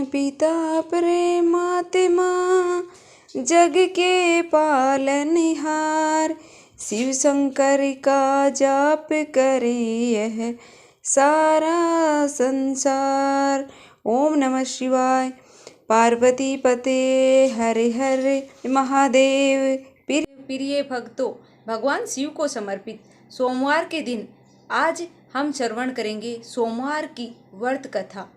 पिता परमात्मा जग के पालनहार, शिव शंकर का जाप करे यह सारा संसार। ओम नमः शिवाय। पार्वती पते हर हर महादेव। प्रिय भक्तों, भगवान शिव को समर्पित सोमवार के दिन आज हम श्रवण करेंगे सोमवार की व्रत कथा।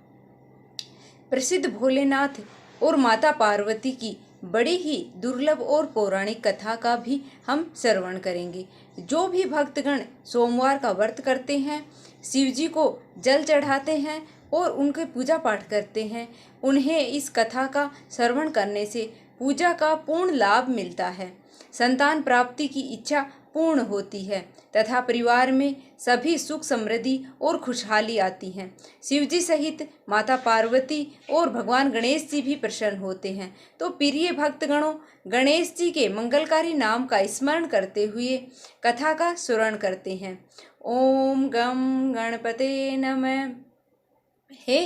प्रसिद्ध भोलेनाथ और माता पार्वती की बड़ी ही दुर्लभ और पौराणिक कथा का भी हम श्रवण करेंगे। जो भी भक्तगण सोमवार का व्रत करते हैं, शिव जी को जल चढ़ाते हैं और उनके पूजा पाठ करते हैं, उन्हें इस कथा का श्रवण करने से पूजा का पूर्ण लाभ मिलता है, संतान प्राप्ति की इच्छा पूर्ण होती है तथा परिवार में सभी सुख समृद्धि और खुशहाली आती है। शिव जी सहित माता पार्वती और भगवान गणेश जी भी प्रसन्न होते हैं। तो प्रिय भक्तगणों, गणेश जी के मंगलकारी नाम का स्मरण करते हुए कथा का श्रवण करते हैं। ओम गम गणपते नमः। हे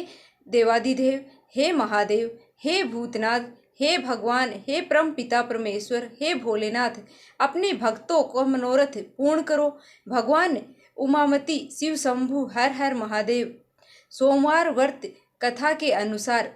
देवादिदेव, हे महादेव, हे भूतनाथ, हे भगवान, हे परम पिता परमेश्वर, हे भोलेनाथ, अपने भक्तों को मनोरथ पूर्ण करो। भगवान उमामती, शिव शंभु, हर हर महादेव। सोमवार व्रत कथा के अनुसार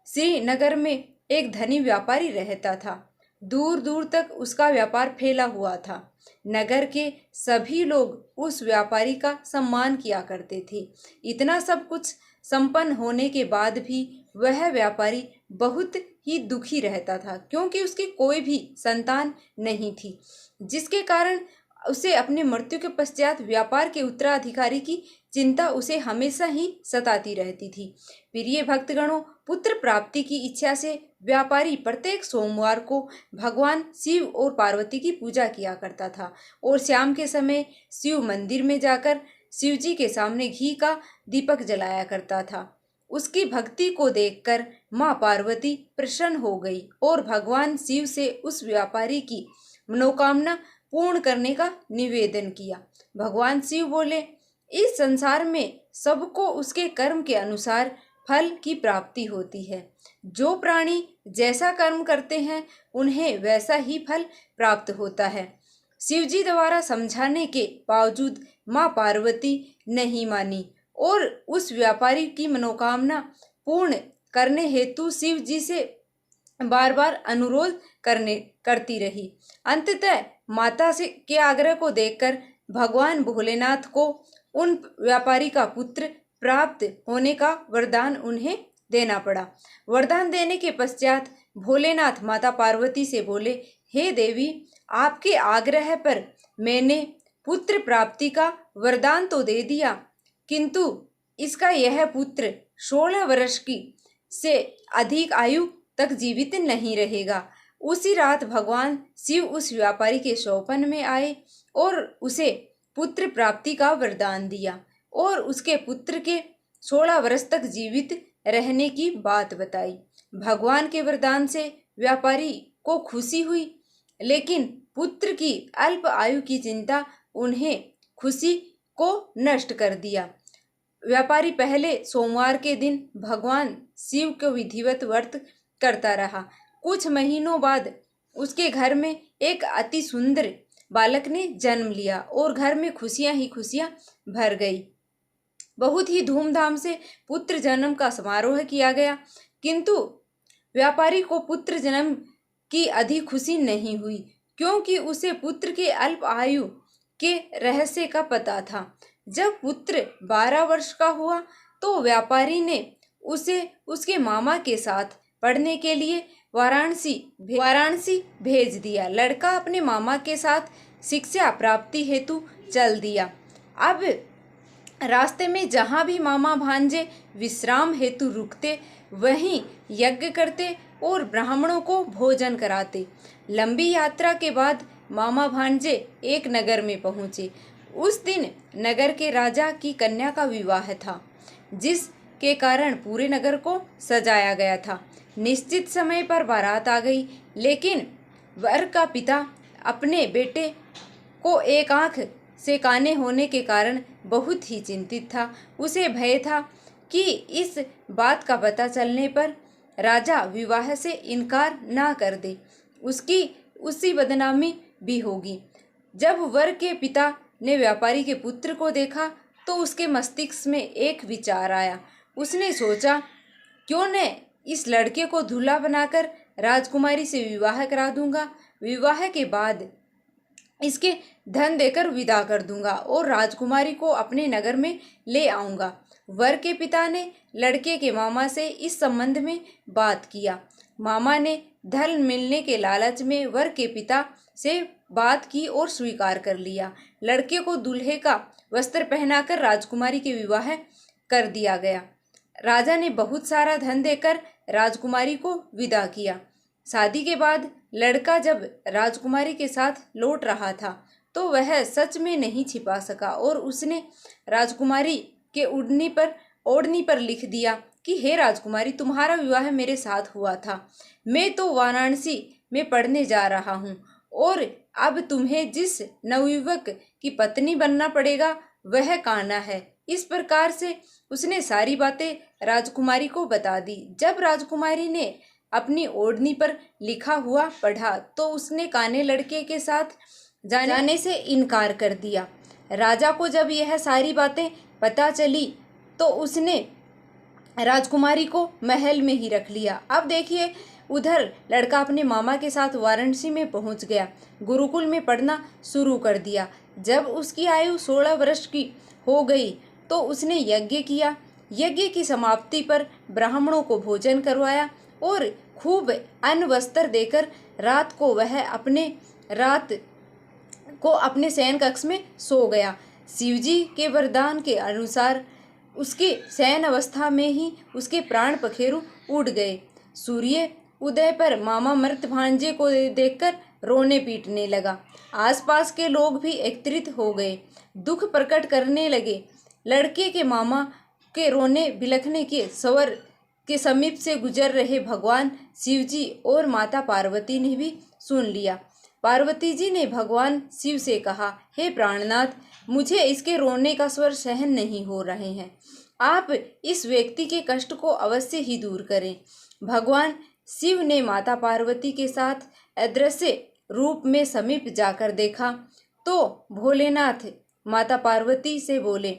श्रीनगर में एक धनी व्यापारी रहता था। दूर दूर तक उसका व्यापार फैला हुआ था। नगर के सभी लोग उस व्यापारी का सम्मान किया करते थे। इतना सब कुछ संपन्न होने के बाद भी वह व्यापारी बहुत ही दुखी रहता था, क्योंकि उसकी कोई भी संतान नहीं थी, जिसके कारण उसे अपनी मृत्यु के पश्चात व्यापार के उत्तराधिकारी की चिंता उसे हमेशा ही सताती रहती थी। प्रिय भक्तगणों, पुत्र प्राप्ति की इच्छा से व्यापारी प्रत्येक सोमवार को भगवान शिव और पार्वती की पूजा किया करता था और शाम के समय शिव मंदिर में जाकर शिव जी के सामने घी का दीपक जलाया करता था। उसकी भक्ति को देखकर माँ पार्वती प्रसन्न हो गई और भगवान शिव से उस व्यापारी की मनोकामना पूर्ण करने का निवेदन किया। भगवान शिव बोले, इस संसार में सबको उसके कर्म के अनुसार फल की प्राप्ति होती है। जो प्राणी जैसा कर्म करते हैं उन्हें वैसा ही फल प्राप्त होता है। शिव जी द्वारा समझाने के बावजूद माँ पार्वती नहीं मानी और उस व्यापारी की मनोकामना पूर्ण करने हेतु शिव जी से बार बार अनुरोध करती रही। अंततः माता से के आग्रह को देखकर भगवान भोलेनाथ को उन व्यापारी का पुत्र प्राप्त होने का वरदान उन्हें देना पड़ा। वरदान देने के पश्चात भोलेनाथ माता पार्वती से बोले, हे देवी, आपके आग्रह पर मैंने पुत्र प्राप्ति का वरदान तो दे दिया, किंतु इसका यह पुत्र 16 वर्ष की से अधिक आयु तक जीवित नहीं रहेगा। उसी रात भगवान शिव उस व्यापारी के स्वप्न में आए और उसे पुत्र प्राप्ति का वरदान दिया और उसके पुत्र के 16 वर्ष तक जीवित रहने की बात बताई। भगवान के वरदान से व्यापारी को खुशी हुई, लेकिन पुत्र की अल्प आयु की चिंता उन्हें खुशी को नष्ट कर दिया। व्यापारी पहले सोमवार के दिन भगवान शिव को विधिवत व्रत करता रहा। कुछ महीनों बाद उसके घर में एक अति सुंदर बालक ने जन्म लिया और घर में खुशियां ही खुशियां भर गई। बहुत ही धूमधाम से पुत्र जन्म का समारोह किया गया, किंतु व्यापारी को पुत्र जन्म की अधिक खुशी नहीं हुई, क्योंकि उसे पुत्र के अल्प आयु के रहस्य का पता था। जब पुत्र 12 वर्ष का हुआ तो व्यापारी ने उसे उसके मामा के साथ पढ़ने के लिए वाराणसी भेज दिया। लड़का अपने मामा के साथ शिक्षा प्राप्ति हेतु चल दिया। अब रास्ते में जहाँ भी मामा भांजे विश्राम हेतु रुकते, वहीं यज्ञ करते और ब्राह्मणों को भोजन कराते। लंबी यात्रा के बाद मामा भांजे एक नगर में पहुँचे। उस दिन नगर के राजा की कन्या का विवाह था, जिसके कारण पूरे नगर को सजाया गया था। निश्चित समय पर बारात आ गई, लेकिन वर का पिता अपने बेटे को एक आंख से काने होने के कारण बहुत ही चिंतित था। उसे भय था कि इस बात का पता चलने पर राजा विवाह से इनकार ना कर दे, उसकी उसी बदनामी भी होगी। जब वर के पिता ने व्यापारी के पुत्र को देखा तो उसके मस्तिष्क में एक विचार आया। उसने सोचा, क्यों न इस लड़के को दूल्हा बनाकर राजकुमारी से विवाह करा दूंगा। विवाह के बाद इसके धन देकर विदा कर दूंगा और राजकुमारी को अपने नगर में ले आऊंगा। वर के पिता ने लड़के के मामा से इस संबंध में बात किया। मामा ने धन मिलने के लालच में वर के पिता से बात की और स्वीकार कर लिया। लड़के को दूल्हे का वस्त्र पहनाकर राजकुमारी के विवाह कर दिया गया। राजा ने बहुत सारा धन देकर राजकुमारी को विदा किया। शादी के बाद लड़का जब राजकुमारी के साथ लौट रहा था तो वह सच में नहीं छिपा सका और उसने राजकुमारी के ओढ़नी पर लिख दिया कि हे राजकुमारी, तुम्हारा विवाह मेरे साथ हुआ था। मैं तो वाराणसी में पढ़ने जा रहा हूँ और अब तुम्हें जिस नवयुवक की पत्नी बनना पड़ेगा वह कान्हा है। इस प्रकार से उसने सारी बातें राजकुमारी को बता दी। जब राजकुमारी ने अपनी ओढ़नी पर लिखा हुआ पढ़ा तो उसने काने लड़के के साथ जाने से इनकार कर दिया। राजा को जब यह सारी बातें पता चली तो उसने राजकुमारी को महल में ही रख लिया। अब देखिए, उधर लड़का अपने मामा के साथ वाराणसी में पहुंच गया, गुरुकुल में पढ़ना शुरू कर दिया। जब उसकी आयु 16 वर्ष की हो गई तो उसने यज्ञ किया। यज्ञ की समाप्ति पर ब्राह्मणों को भोजन करवाया और खूब अन्न वस्त्र देकर रात को अपने शयन कक्ष में सो गया। शिवजी के वरदान के अनुसार उसकी शयन अवस्था में ही उसके प्राण पखेरु उड़ गए। सूर्य उदय पर मामा मृत भांजे को देखकर रोने पीटने लगा। आसपास के लोग भी एकत्रित हो गए, दुख प्रकट करने लगे। लड़के के मामा के रोने बिलखने के स्वर के समीप से गुजर रहे भगवान शिवजी और माता पार्वती ने भी सुन लिया। पार्वती जी ने भगवान शिव से कहा, हे प्राणनाथ, मुझे इसके रोने का स्वर सहन नहीं हो रहे हैं। आप इस व्यक्ति के कष्ट को अवश्य ही दूर करें। भगवान शिव ने माता पार्वती के साथ अदृश्य रूप में समीप जाकर देखा तो भोलेनाथ माता पार्वती से बोले,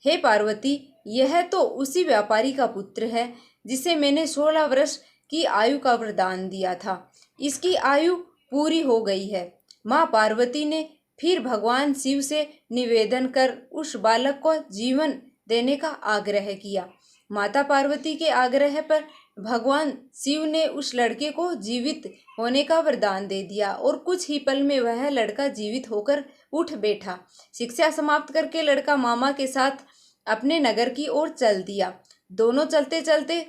हे पार्वती, यह तो उसी व्यापारी का पुत्र है जिसे मैंने 16 वर्ष की आयु का वरदान दिया था। इसकी आयु पूरी हो गई है। माँ पार्वती ने फिर भगवान शिव से निवेदन कर उस बालक को जीवन देने का आग्रह किया। माता पार्वती के आग्रह पर भगवान शिव ने उस लड़के को जीवित होने का वरदान दे दिया और कुछ ही पल में वह लड़का जीवित होकर उठ बैठा। शिक्षा समाप्त करके लड़का मामा के साथ अपने नगर की ओर चल दिया। दोनों चलते चलते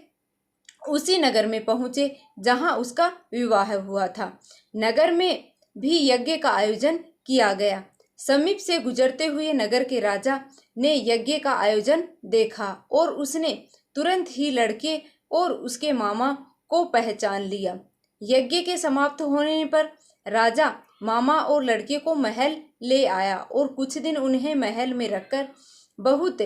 उसी नगर में पहुंचे जहां उसका विवाह हुआ था। नगर में भी यज्ञ का आयोजन किया गया। समीप से गुजरते हुए नगर के राजा ने यज्ञ का आयोजन देखा और उसने तुरंत ही लड़के और उसके मामा को पहचान लिया। यज्ञ के समाप्त होने पर राजा मामा और लड़के को महल ले आया और कुछ दिन उन्हें महल में रखकर बहुत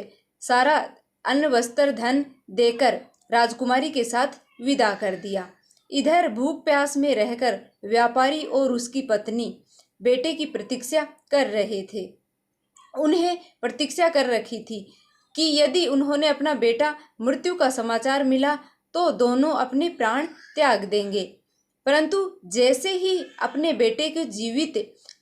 सारा अन्न वस्त्र धन देकर राजकुमारी के साथ विदा कर दिया। इधर भूख प्यास में रहकर व्यापारी और उसकी पत्नी बेटे की प्रतीक्षा कर रहे थे। उन्हें प्रतीक्षा कर रखी थी कि यदि उन्होंने अपना बेटा मृत्यु का समाचार मिला तो दोनों अपने प्राण त्याग देंगे। परंतु जैसे ही अपने बेटे के जीवित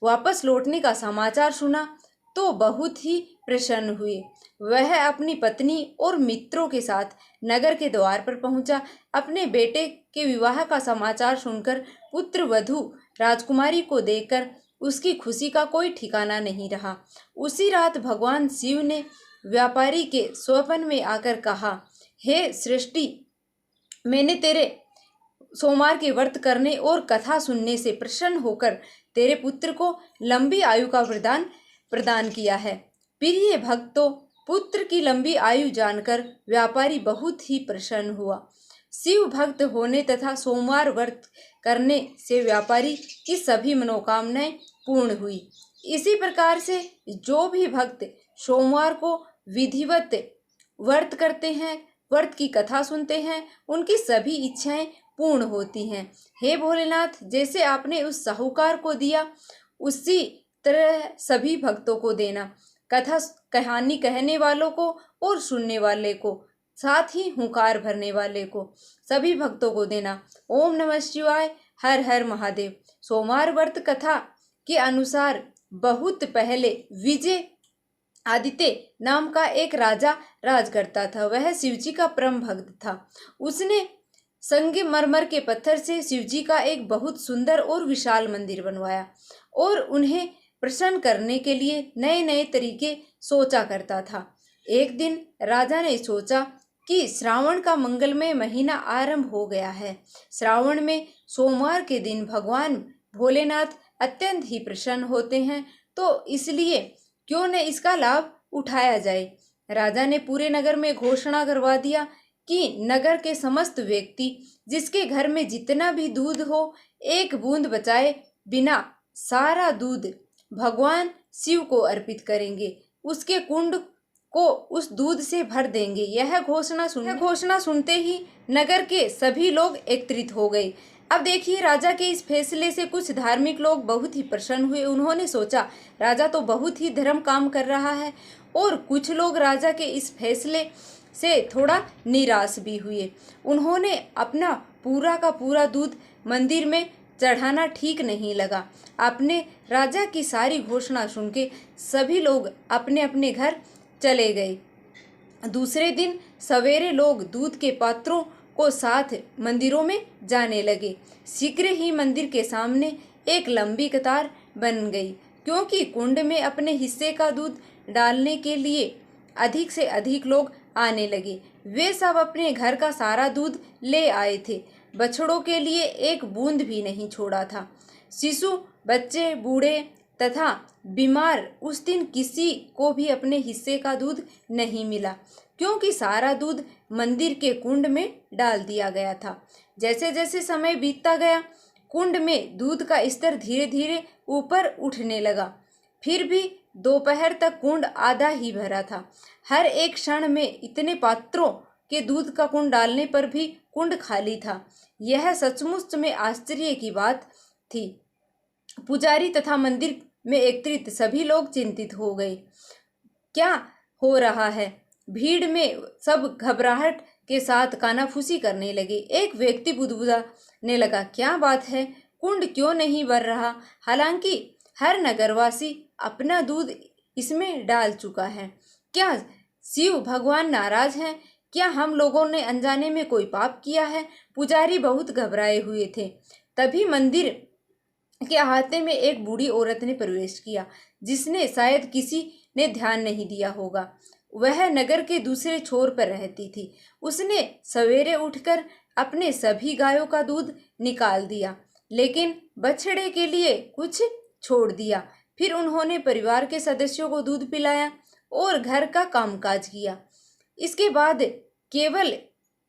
वापस लौटने का समाचार सुना तो बहुत ही प्रसन्न हुए। वह अपनी पत्नी और मित्रों के साथ नगर के द्वार पर पहुंचा। अपने बेटे के विवाह का समाचार सुनकर पुत्र वधू राजकुमारी को देखकर उसकी खुशी का कोई ठिकाना नहीं रहा। उसी रात भगवान शिव ने व्यापारी के स्वप्न में आकर कहा, हे सृष्टि, मैंने तेरे सोमवार के व्रत करने और कथा सुनने से प्रसन्न होकर तेरे पुत्र को लंबी आयु का वरदान प्रदान किया है। प्रिय भक्तों, पुत्र की लंबी आयु जानकर व्यापारी बहुत ही प्रसन्न हुआ। शिव भक्त होने तथा सोमवार व्रत करने से व्यापारी की सभी मनोकामनाएं पूर्ण हुई। इसी प्रकार से जो भी भक्त सोमवार को विधिवत व्रत करते हैं व्रत की कथा सुनते हैं उनकी सभी इच्छाएं पूर्ण होती हैं। हे भोलेनाथ, जैसे आपने उस साहूकार को दिया उसी तरह सभी भक्तों को देना, कथा कहानी कहने वालों को और सुनने वाले को, साथ ही हुंकार भरने वाले को, सभी भक्तों को देना। ओम नमः शिवाय। हर हर महादेव। सोमवार व्रत कथा के अनुसार बहुत पहले विजय आदित्य नाम का एक राजा राज करता था। वह शिवजी का परम भक्त था। उसने संगमरमर के पत्थर से शिवजी का एक बहुत सुंदर और विशाल मंदिर बनवाया और उन्हें प्रसन्न करने के लिए नए नए तरीके सोचा करता था। एक दिन राजा ने सोचा कि श्रावण का मंगलमय महीना आरंभ हो गया है। श्रावण में सोमवार के दिन भगवान भोलेनाथ अत्यंत ही प्रसन्न होते हैं, तो इसलिए क्यों न इसका लाभ उठाया जाए। राजा ने पूरे नगर में घोषणा करवा दिया कि नगर के समस्त व्यक्ति जिसके घर में जितना भी दूध हो, एक बूंद बचाए बिना सारा दूध भगवान शिव को अर्पित करेंगे, उसके कुंड को उस दूध से भर देंगे। यह घोषणा सुनते ही नगर के सभी लोग एकत्रित हो गए। अब देखिए, राजा के इस फैसले से कुछ धार्मिक लोग बहुत ही प्रसन्न हुए। उन्होंने सोचा राजा तो बहुत ही धर्म काम कर रहा है, और कुछ लोग राजा के इस फैसले से थोड़ा निराश भी हुए। उन्होंने अपना पूरा का पूरा दूध मंदिर में चढ़ाना ठीक नहीं लगा। अपने राजा की सारी घोषणा सुन के सभी लोग अपने अपने घर चले गए। दूसरे दिन सवेरे लोग दूध के पात्रों को साथ मंदिरों में जाने लगे। शीघ्र ही मंदिर के सामने एक लंबी कतार बन गई, क्योंकि कुंड में अपने हिस्से का दूध डालने के लिए अधिक से अधिक लोग आने लगे। वे सब अपने घर का सारा दूध ले आए थे। बछड़ों के लिए एक बूंद भी नहीं छोड़ा था। शिशु, बच्चे, बूढ़े तथा बीमार, उस दिन किसी को भी अपने हिस्से का दूध नहीं मिला, क्योंकि सारा दूध मंदिर के कुंड में डाल दिया गया था। जैसे जैसे समय बीतता गया, कुंड में दूध का स्तर धीरे धीरे ऊपर उठने लगा। फिर भी दोपहर तक कुंड आधा ही भरा था। हर एक क्षण में इतने पात्रों के दूध का कुंड डालने पर भी कुंड खाली था। यह सचमुच में आश्चर्य की बात थी। पुजारी तथा मंदिर में एकत्रित सभी लोग चिंतित हो गए। क्या हो रहा है? भीड़ में सब घबराहट के साथ कानाफूसी करने लगे। एक व्यक्ति बुदबुदाने लगा, क्या बात है, कुंड क्यों नहीं भर रहा? हालांकि हर नगरवासी अपना दूध इसमें डाल चुका है। क्या शिव भगवान नाराज हैं? क्या हम लोगों ने अनजाने में कोई पाप किया है? पुजारी बहुत घबराए हुए थे। तभी मंदिर के अहाते में एक बूढ़ी औरत ने प्रवेश किया, जिसने शायद किसी ने ध्यान नहीं दिया होगा। वह नगर के दूसरे छोर पर रहती थी। उसने सवेरे उठकर अपने सभी गायों का दूध निकाल दिया, लेकिन बछड़े के लिए कुछ छोड़ दिया। फिर उन्होंने परिवार के सदस्यों को दूध पिलाया और घर का कामकाज किया। इसके बाद केवल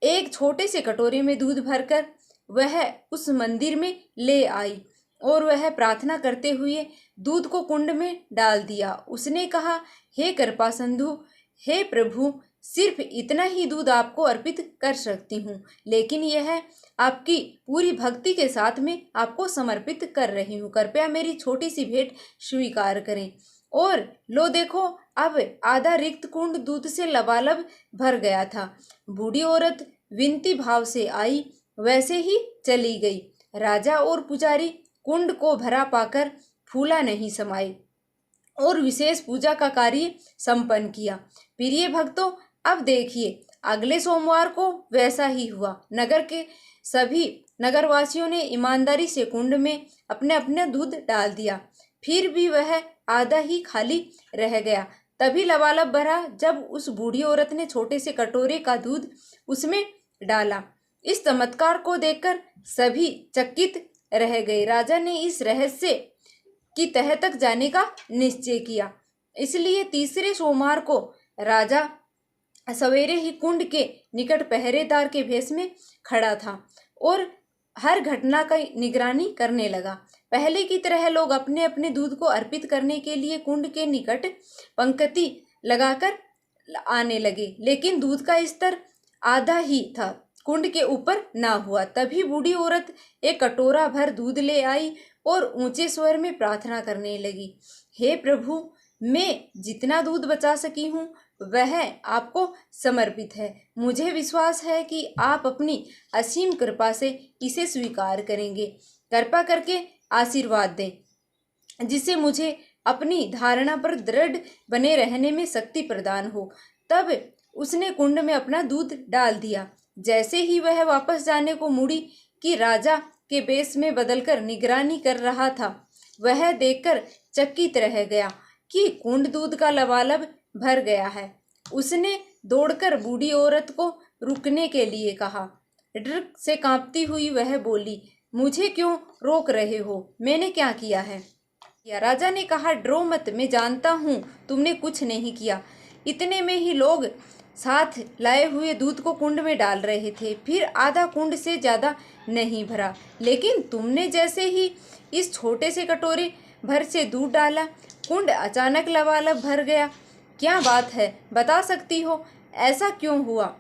एक छोटे से कटोरे में दूध भरकर वह उस मंदिर में ले आई और वह प्रार्थना करते हुए दूध को कुंड में डाल दिया। उसने कहा, हे कृपा सिंधु, हे प्रभु, सिर्फ इतना ही दूध आपको अर्पित कर सकती हूँ, लेकिन यह आपकी पूरी भक्ति के साथ में आपको समर्पित कर रही हूँ। कृपया मेरी छोटी सी भेंट स्वीकार करें। और लो देखो, अब आधा रिक्त कुंड दूध से लबालब भर गया था। बूढ़ी औरत विनती भाव से आई, वैसे ही चली गई। राजा और पुजारी कुंड को भरा पाकर फूला नहीं समाये और विशेष पूजा का कार्य संपन्न किया। प्रिय भक्तों, अब देखिए, अगले सोमवार को वैसा ही हुआ। नगर के सभी नगरवासियों ने ईमानदारी से कुंड में अपने अपने दूध डाल दिया। फिर भी वह आधा ही खाली रह गया। तभी लबालब भरा जब उस बूढ़ी औरत ने छोटे से कटोरे का दूध उसमें डाला। इस चमत्कार को देखकर सभी चकित रह गए। राजा ने इस रहस्य की तह तक जाने का निश्चय किया। इसलिए तीसरे सोमवार को राजा सवेरे ही कुंड के निकट पहरेदार के भेष में खड़ा था और हर घटना का निगरानी करने लगा। पहले की तरह लोग अपने अपने दूध को अर्पित करने के लिए कुंड के निकट पंक्ति लगाकर आने लगे, लेकिन दूध का स्तर आधा ही था, कुंड के ऊपर ना हुआ। तभी बूढ़ी औरत एक कटोरा भर दूध ले आई और ऊंचे स्वर में प्रार्थना करने लगी, हे प्रभु, मैं जितना दूध बचा सकी हूँ वह आपको समर्पित है। मुझे विश्वास है कि आप अपनी असीम कृपा से इसे स्वीकार करेंगे। कृपा करके आशीर्वाद दें जिससे मुझे अपनी धारणा पर दृढ़ बने रहने में शक्ति प्रदान हो। तब उसने कुंड में अपना दूध डाल दिया। जैसे ही वह वापस जाने को मुड़ी कि राजा के बेस में बदलकर निगरानी कर रहा था, वह देखकर चकित रह गया कि कुंड दूध का लबालब भर गया है। उसने दौड़कर बूढ़ी औरत को रुकने के लिए कहा। डर से कांपती हुई वह बोली, मुझे क्यों रोक रहे हो? मैंने क्या किया है? या राजा ने कहा, डरो मत, मैं जानता हूँ तुमने कुछ नहीं किया। इतने में ही लोग साथ लाए हुए दूध को कुंड में डाल रहे थे। फिर आधा कुंड से ज़्यादा नहीं भरा, लेकिन तुमने जैसे ही इस छोटे से कटोरे भर से दूध डाला, कुंड अचानक लबालब भर गया। क्या बात है, बता सकती हो ऐसा क्यों हुआ?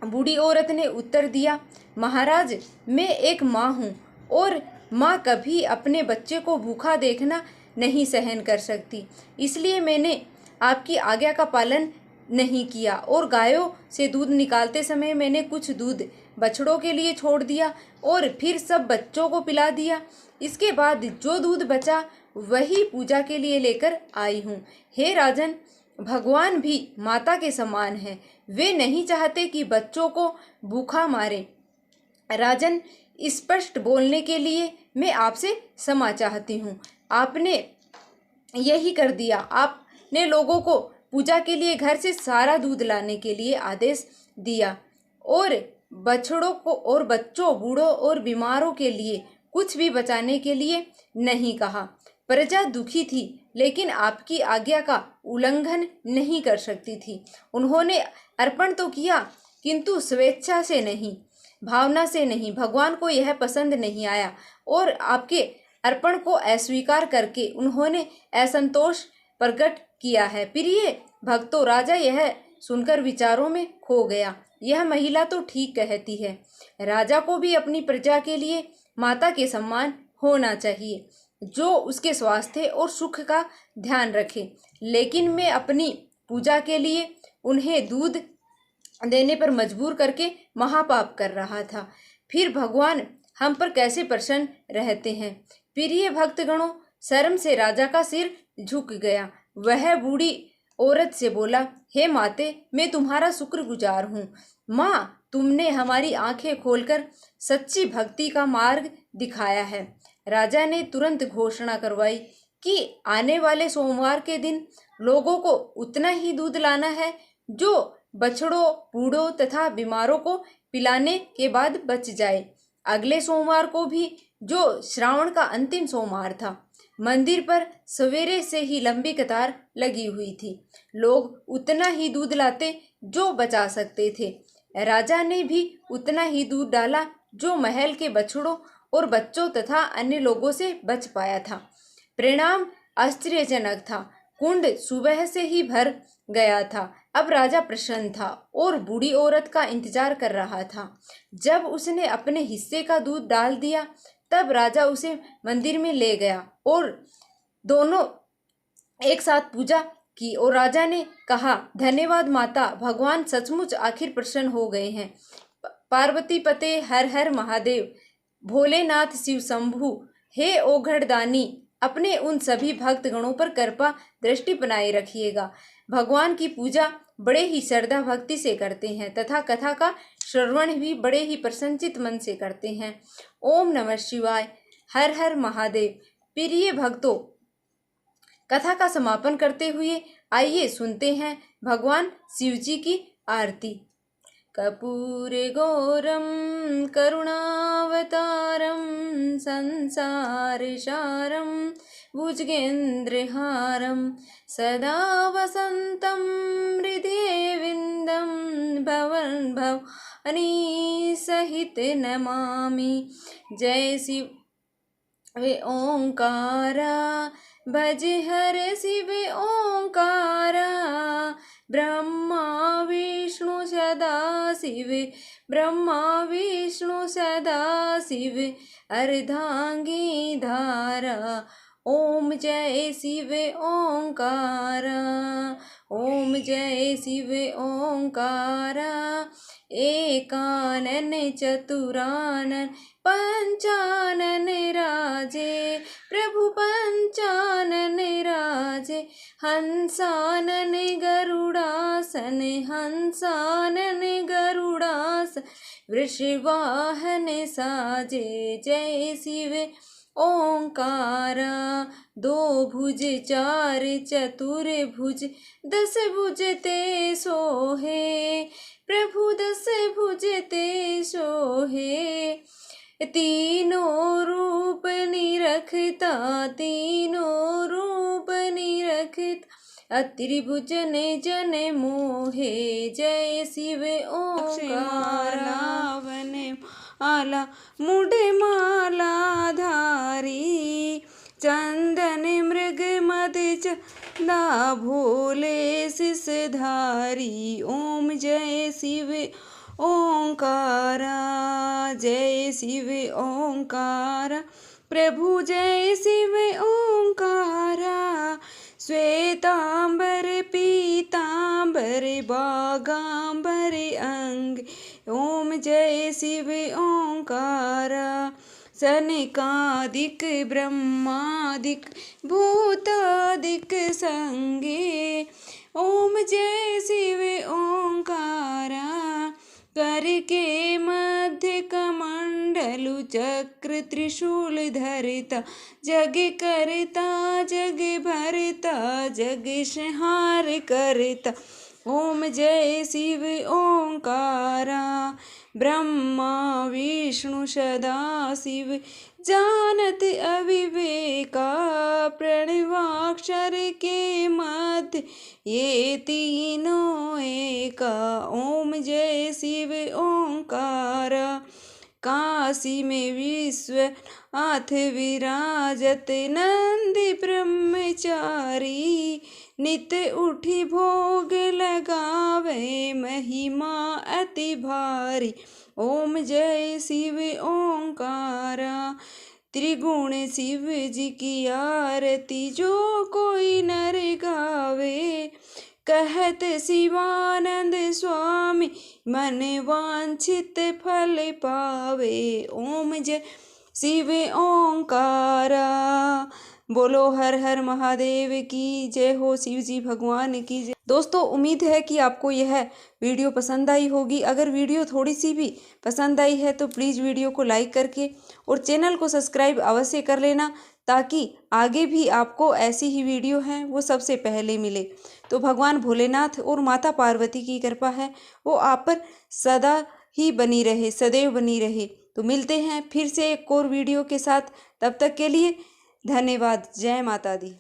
बूढ़ी औरत ने उत्तर दिया, महाराज, मैं एक माँ हूँ और माँ कभी अपने बच्चे को भूखा देखना नहीं सहन कर सकती। इसलिए मैंने आपकी आज्ञा का पालन नहीं किया और गायों से दूध निकालते समय मैंने कुछ दूध बछड़ों के लिए छोड़ दिया और फिर सब बच्चों को पिला दिया। इसके बाद जो दूध बचा वही पूजा के लिए लेकर आई हूँ। हे राजन, भगवान भी माता के समान है। वे नहीं चाहते कि बच्चों को भूखा मारे। राजन, स्पष्ट बोलने के लिए मैं आपसे क्षमा चाहती हूँ। आपने यही कर दिया। आपने लोगों को पूजा के लिए घर से सारा दूध लाने के लिए आदेश दिया और बछड़ों को और बच्चों, बूढ़ों और बीमारों के लिए कुछ भी बचाने के लिए नहीं कहा। प्रजा दुखी थी, लेकिन आपकी आज्ञा का उल्लंघन नहीं कर सकती थी। उन्होंने अर्पण तो किया, किंतु स्वेच्छा से नहीं, भावना से नहीं। भगवान को यह पसंद नहीं आया और आपके अर्पण को अस्वीकार करके उन्होंने असंतोष प्रकट किया है। प्रिय भक्तों, राजा यह सुनकर विचारों में खो गया। यह महिला तो ठीक कहती है। राजा को भी अपनी प्रजा के लिए माता के समान होना चाहिए, जो उसके स्वास्थ्य और सुख का ध्यान रखे। लेकिन मैं अपनी पूजा के लिए उन्हें दूध देने पर मजबूर करके महापाप कर रहा था। फिर भगवान हम पर कैसे प्रसन्न रहते हैं। प्रिय भक्तगणों, शर्म से राजा का सिर झुक गया। वह बूढ़ी औरत से बोला, हे माते, मैं तुम्हारा शुक्रगुजार हूँ। माँ, तुमने हमारी आंखें खोलकर सच्ची भक्ति का मार्ग दिखाया है। राजा ने तुरंत घोषणा करवाई कि आने वाले सोमवार के दिन लोगों को उतना ही दूध लाना है जो बछड़ों, बूढ़ों तथा बीमारों को पिलाने के बाद बच जाए। अगले सोमवार को भी, जो श्रावण का अंतिम सोमवार था, मंदिर पर सवेरे से ही लंबी कतार लगी हुई थी। लोग उतना ही दूध लाते जो बचा सकते थे। राजा ने भी उतना ही दूध डाला जो महल के बछड़ों और बच्चों तथा अन्य लोगों से बच पाया था। परिणाम आश्चर्यजनक था। कुंड सुबह से ही भर गया था। अब राजा प्रसन्न था और बूढ़ी औरत का इंतजार कर रहा था। जब उसने अपने हिस्से का दूध डाल दिया, तब राजा उसे मंदिर में ले गया और दोनों एक साथ पूजा की। और राजा ने कहा, धन्यवाद माता, भगवान सचमुच आखिर प्रसन्न हो गए हैं। पार्वती पते हर हर महादेव, भोलेनाथ शिव शंभु, हे ओघड़दानी, अपने उन सभी भक्त गणों पर कृपा दृष्टि बनाए रखिएगा। भगवान की पूजा बड़े ही श्रद्धा भक्ति से करते हैं तथा कथा का श्रवण भी बड़े ही प्रसन्नचित मन से करते हैं। ओम नमः शिवाय, हर हर महादेव। प्रिय भक्तों, कथा का समापन करते हुए आइए सुनते हैं भगवान शिव जी की आरती। कर्पूरे गौरम करुणावतारम संसारसारम भुजगेन्द्रहारम सदा वसंतं हृदये विंदं भवन भवानी सहित नमामि। जय शिव ओंकारा, भज हर शिव ओंकारा, ब्रह्मा विष्णु सदाशिव, ब्रह्मा विष्णु सदाशिव, अर्धांगी धारा, ओम जय शिव ओंकारा, ओम जय शिव ओंकारा। एकानन चतुरानन पंचानन राजे, प्रभु पंचानन राजे, हंसानन गरुड़ासन, हंसानन गरुड़ासन, वृषवाहन साजे, जय शिव ओंकारा। दो भुज चार चतुर भुज, दस भुज ते सोहे, प्रभु दस भुज ते सोहे। तीनों रूप निरखता, तीनों रूप निरखता, त्रिभुज ने जन मोहे, जय शिव ओंकारा। आला मुड़े माला धारी, चंदन मृग मद चंदा भोले शिष धारी, ओम जय शिव ओंकारा, जय शिव ओंकारा, प्रभु जय शिव ओंकारा। श्वेतांबर पीतांबर बागांबर अंग, ओम जय शिव ओंकारा। सनकादिक ब्रह्मादिक भूतादिक संगे, ओम जय शिव ओंकारा। करके मध्य कमंडलु चक्र त्रिशूल धरता, जग करता जग भरता, जग संहार करता, ओम जय शिव ओंकारा। ब्रह्मा विष्णु सदाशिव, जानत अविवेका, प्रणवाक्षर के मध्य ये तीनों एका, ओम जय शिव ओंकारा। काशी में विश्वनाथ विराजत, नंदी ब्रह्मचारी, नित्य उठी भोग लगावे, महिमा अति भारी, ओम जय शिव ओंकारा। त्रिगुण शिव जी की आरती जो कोई नर गावे, कहत शिवानंद स्वामी मन वांछित फल पावे, ओम जय शिव ओंकारा। बोलो हर हर महादेव की जय हो, शिव जी भगवान की जय। दोस्तों उम्मीद है कि आपको यह वीडियो पसंद आई होगी। अगर वीडियो थोड़ी सी भी पसंद आई है तो प्लीज़ वीडियो को लाइक करके और चैनल को सब्सक्राइब अवश्य कर लेना, ताकि आगे भी आपको ऐसी ही वीडियो हैं वो सबसे पहले मिले। तो भगवान भोलेनाथ और माता पार्वती की कृपा है वो आप पर सदा ही बनी रहे, सदैव बनी रहे। तो मिलते हैं फिर से एक और वीडियो के साथ, तब तक के लिए धन्यवाद। जय माता दी।